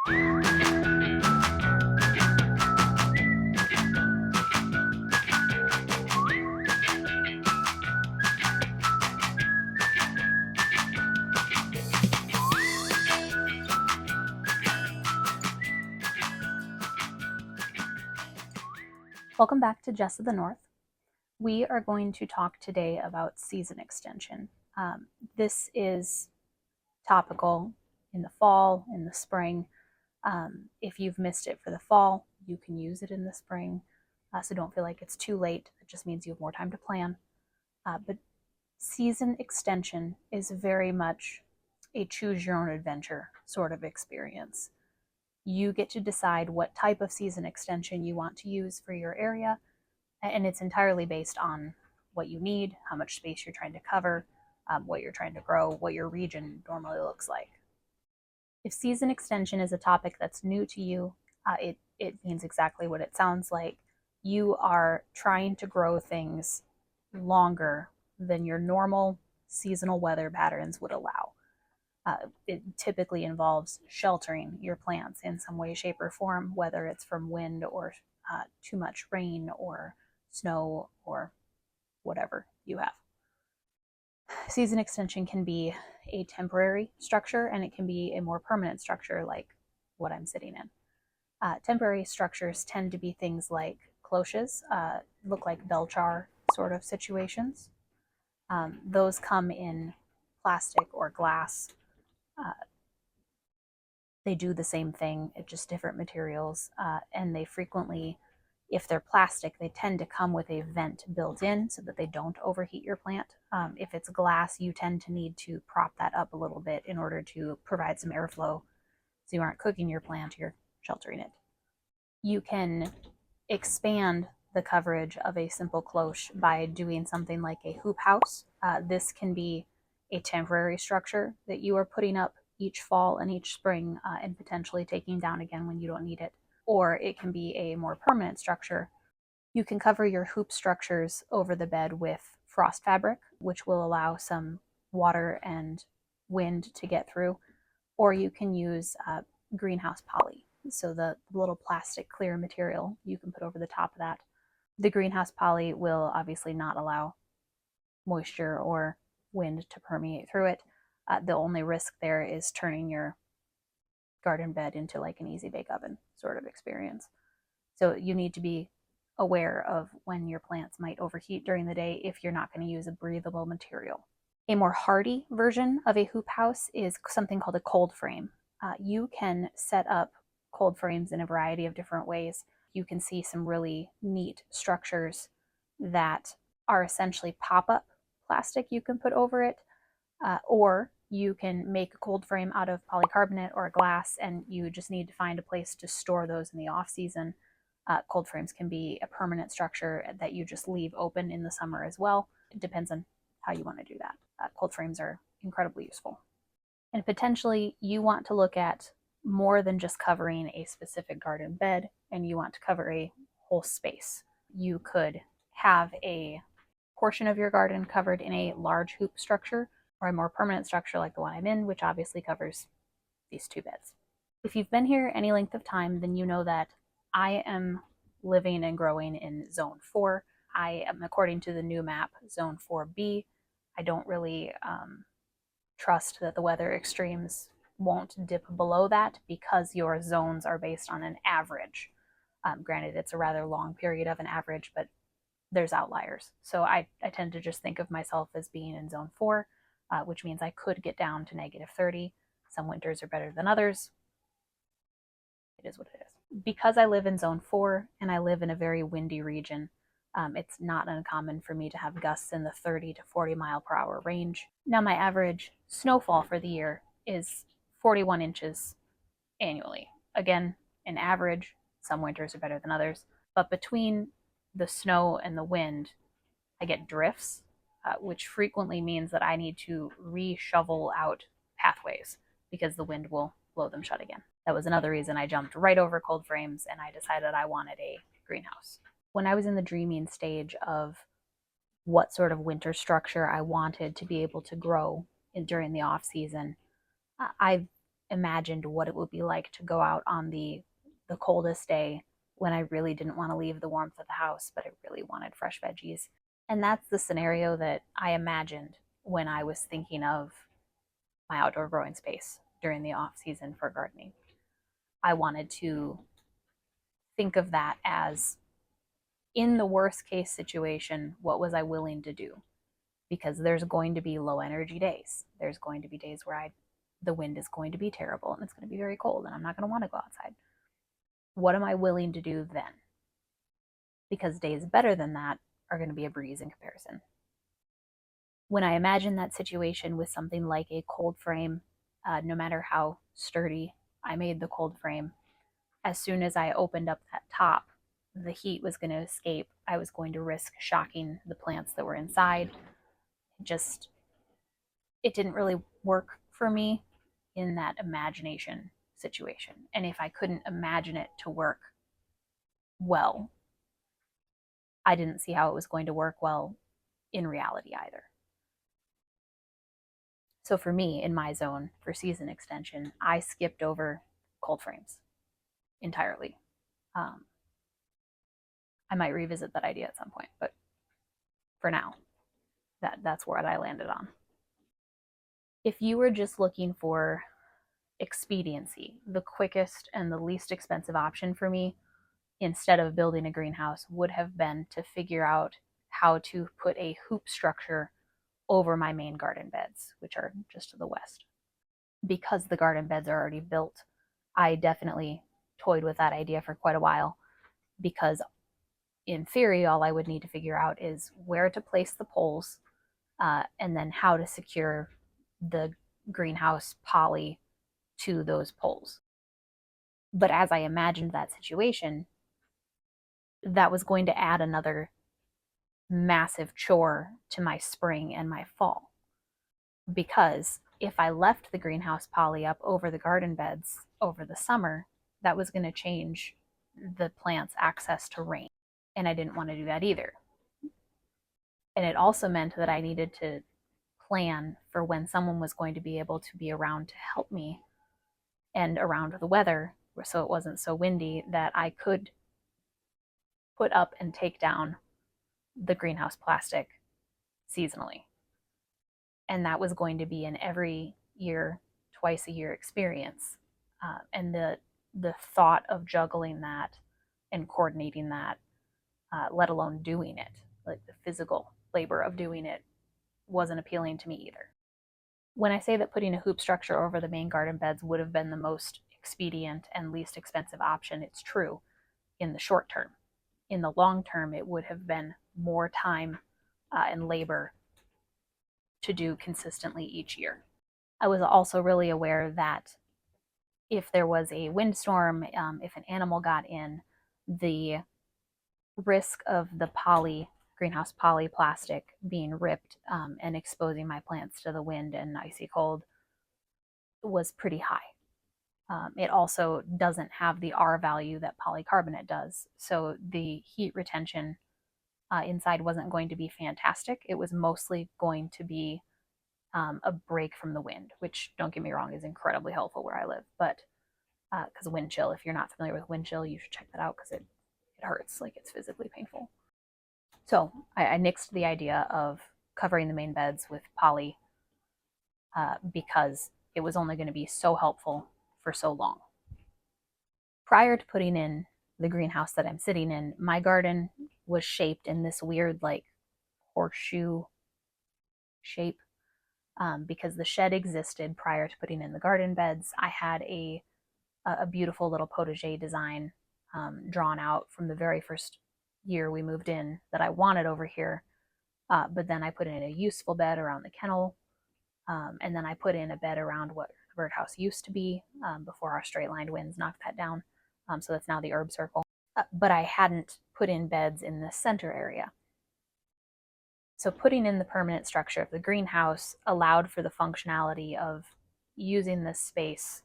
Welcome back to Jess of the North. We are going to talk today about season extension. This is topical in the fall, in the spring. If you've missed it for the fall, you can use it in the spring. So don't feel like it's too late. It just means you have more time to plan. But season extension is very much a choose your own adventure sort of experience. You get to decide what type of season extension you want to use for your area, and it's entirely based on what you need, how much space you're trying to cover, what you're trying to grow, what your region normally looks like. If season extension is a topic that's new to you, it means exactly what it sounds like. You are trying to grow things longer than your normal seasonal weather patterns would allow. It typically involves sheltering your plants in some way, shape, or form, whether it's from wind or too much rain or snow or whatever you have. Season extension can be a temporary structure, and it can be a more permanent structure like what I'm sitting in. Temporary structures tend to be things like cloches, look like bell jar sort of situations. Those come in plastic or glass. They do the same thing, it's just different materials, and they frequently, if they're plastic, they tend to come with a vent built in so that they don't overheat your plant. If it's glass, you tend to need to prop that up a little bit in order to provide some airflow so you aren't cooking your plant, you're sheltering it. You can expand the coverage of a simple cloche by doing something like a hoop house. This can be a temporary structure that you are putting up each fall and each spring and potentially taking down again when you don't need it. Or it can be a more permanent structure. You can cover your hoop structures over the bed with frost fabric, which will allow some water and wind to get through. Or you can use greenhouse poly. So the little plastic clear material you can put over the top of that. The greenhouse poly will obviously not allow moisture or wind to permeate through it. The only risk there is turning your garden bed into like an easy bake oven sort of experience. So you need to be aware of when your plants might overheat during the day if you're not going to use a breathable material. A more hardy version of a hoop house is something called a cold frame. You can set up cold frames in a variety of different ways. You can see some really neat structures that are essentially pop-up plastic you can put over it, or you can make a cold frame out of polycarbonate or glass, and you just need to find a place to store those in the off season. Cold frames can be a permanent structure that you just leave open in the summer as well. It depends on how you want to do that. Cold frames are incredibly useful. And potentially you want to look at more than just covering a specific garden bed, and you want to cover a whole space. You could have a portion of your garden covered in a large hoop structure, or a more permanent structure like the one I'm in, which obviously covers these two beds. If you've been here any length of time, then you know that I am living and growing in Zone 4. I am, according to the new map, Zone 4B. I don't really trust that the weather extremes won't dip below that because your zones are based on an average. Granted, it's a rather long period of an average, but there's outliers. So I tend to just think of myself as being in Zone 4, which means I could get down to -30. Some winters are better than others. It is what it is. Because I live in Zone 4 and I live in a very windy region, it's not uncommon for me to have gusts in the 30 to 40 mile per hour range. Now, my average snowfall for the year is 41 inches annually. Again, an average. Some winters are better than others. But between the snow and the wind, I get drifts, which frequently means that I need to re-shovel out pathways because the wind will blow them shut again. That was another reason I jumped right over cold frames and I decided I wanted a greenhouse. When I was in the dreaming stage of what sort of winter structure I wanted to be able to grow during the off season, I've imagined what it would be like to go out on the coldest day when I really didn't want to leave the warmth of the house, but I really wanted fresh veggies. And that's the scenario that I imagined when I was thinking of my outdoor growing space during the off season for gardening. I wanted to think of that as, in the worst case situation, what was I willing to do? Because there's going to be low energy days. There's going to be days where the wind is going to be terrible and it's going to be very cold and I'm not going to want to go outside. What am I willing to do then? Because days better than that are going to be a breeze in comparison. When I imagine that situation with something like a cold frame, no matter how sturdy I made the cold frame, as soon as I opened up that top, the heat was going to escape. I was going to risk shocking the plants that were inside. It didn't really work for me in that imagination situation. And if I couldn't imagine it to work well, I didn't see how it was going to work well in reality either. So for me, in my zone for season extension, I skipped over cold frames entirely. I might revisit that idea at some point, but for now, that's what I landed on. If you were just looking for expediency, the quickest and the least expensive option for me, instead of building a greenhouse, would have been to figure out how to put a hoop structure over my main garden beds, which are just to the west. Because the garden beds are already built, I definitely toyed with that idea for quite a while, because in theory, all I would need to figure out is where to place the poles, and then how to secure the greenhouse poly to those poles. But as I imagined that situation, that was going to add another massive chore to my spring and my fall. Because if I left the greenhouse poly up over the garden beds over the summer, that was going to change the plant's access to rain. And I didn't want to do that either. And it also meant that I needed to plan for when someone was going to be able to be around to help me and around the weather, so it wasn't so windy, that I could put up and take down the greenhouse plastic seasonally. And that was going to be an every year, twice a year experience. And the thought of juggling that and coordinating that, let alone doing it, like the physical labor of doing it, wasn't appealing to me either. When I say that putting a hoop structure over the main garden beds would have been the most expedient and least expensive option, it's true in the short term. In the long term, it would have been more time and labor to do consistently each year. I was also really aware that if there was a windstorm, if an animal got in, the risk of the greenhouse poly plastic being ripped and exposing my plants to the wind and icy cold was pretty high. It also doesn't have the R value that polycarbonate does. So the heat retention inside wasn't going to be fantastic. It was mostly going to be a break from the wind, which, don't get me wrong, is incredibly helpful where I live. But because wind chill, if you're not familiar with wind chill, you should check that out because it hurts, like it's physically painful. So I nixed the idea of covering the main beds with poly because it was only going to be so helpful for so long. Prior to putting in the greenhouse that I'm sitting in, my garden was shaped in this weird, like, horseshoe shape. Because the shed existed prior to putting in the garden beds, I had a beautiful little potager design drawn out from the very first year we moved in that I wanted over here. But then I put in a useful bed around the kennel, and then I put in a bed around what the birdhouse used to be before our straight-lined winds knocked that down. So that's now the herb circle. But I hadn't put in beds in the center area. So putting in the permanent structure of the greenhouse allowed for the functionality of using this space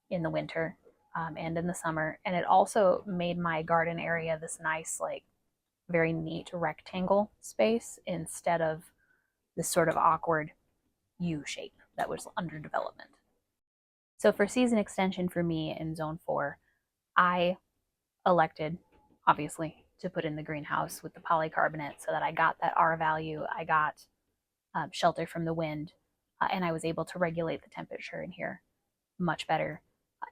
in the winter and in the summer. And it also made my garden area this nice, like, very neat rectangle space instead of this sort of awkward U shape that was under development. So for season extension for me in zone 4, I elected, obviously, to put in the greenhouse with the polycarbonate so that I got that R value, I got shelter from the wind, and I was able to regulate the temperature in here much better.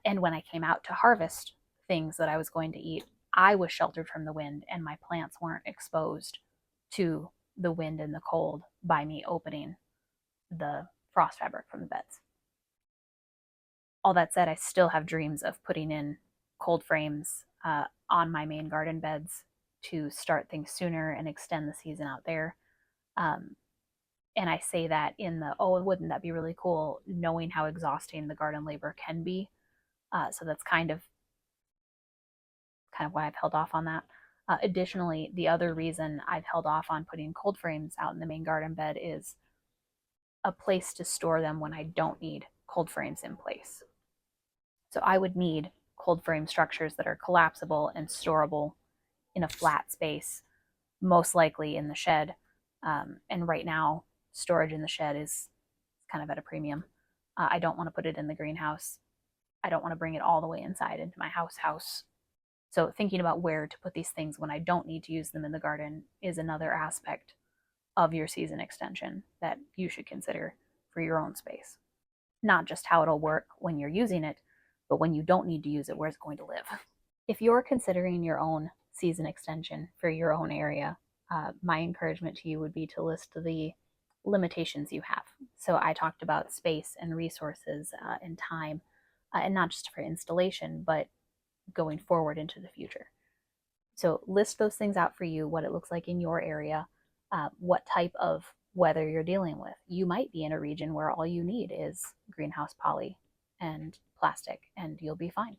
And when I came out to harvest things that I was going to eat, I was sheltered from the wind and my plants weren't exposed to the wind and the cold by me opening the frost fabric from the beds. All that said, I still have dreams of putting in cold frames on my main garden beds to start things sooner and extend the season out there. Um, and I say that in the, oh, wouldn't that be really cool, knowing how exhausting the garden labor can be. So that's kind of why I've held off on that. Additionally, the other reason I've held off on putting cold frames out in the main garden bed is a place to store them when I don't need cold frames in place. So I would need cold frame structures that are collapsible and storable in a flat space, most likely in the shed. And right now, storage in the shed is kind of at a premium. I don't want to put it in the greenhouse. I don't want to bring it all the way inside into my house. So thinking about where to put these things when I don't need to use them in the garden is another aspect of your season extension that you should consider for your own space. Not just how it'll work when you're using it, but when you don't need to use it, where it's going to live. If you're considering your own season extension for your own area, my encouragement to you would be to list the limitations you have. So I talked about space and resources and time, and not just for installation, but going forward into the future. So list those things out for you, what it looks like in your area, what type of weather you're dealing with. You might be in a region where all you need is greenhouse poly and plastic, and you'll be fine.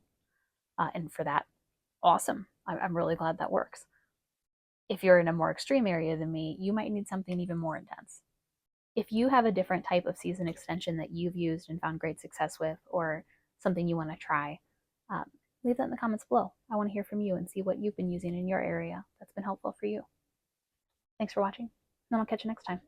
And for that, awesome. I'm really glad that works. If you're in a more extreme area than me, you might need something even more intense. If you have a different type of season extension that you've used and found great success with, or something you want to try, um, leave that in the comments below. I want to hear from you and see what you've been using in your area that's been helpful for you. Thanks for watching, and I'll catch you next time.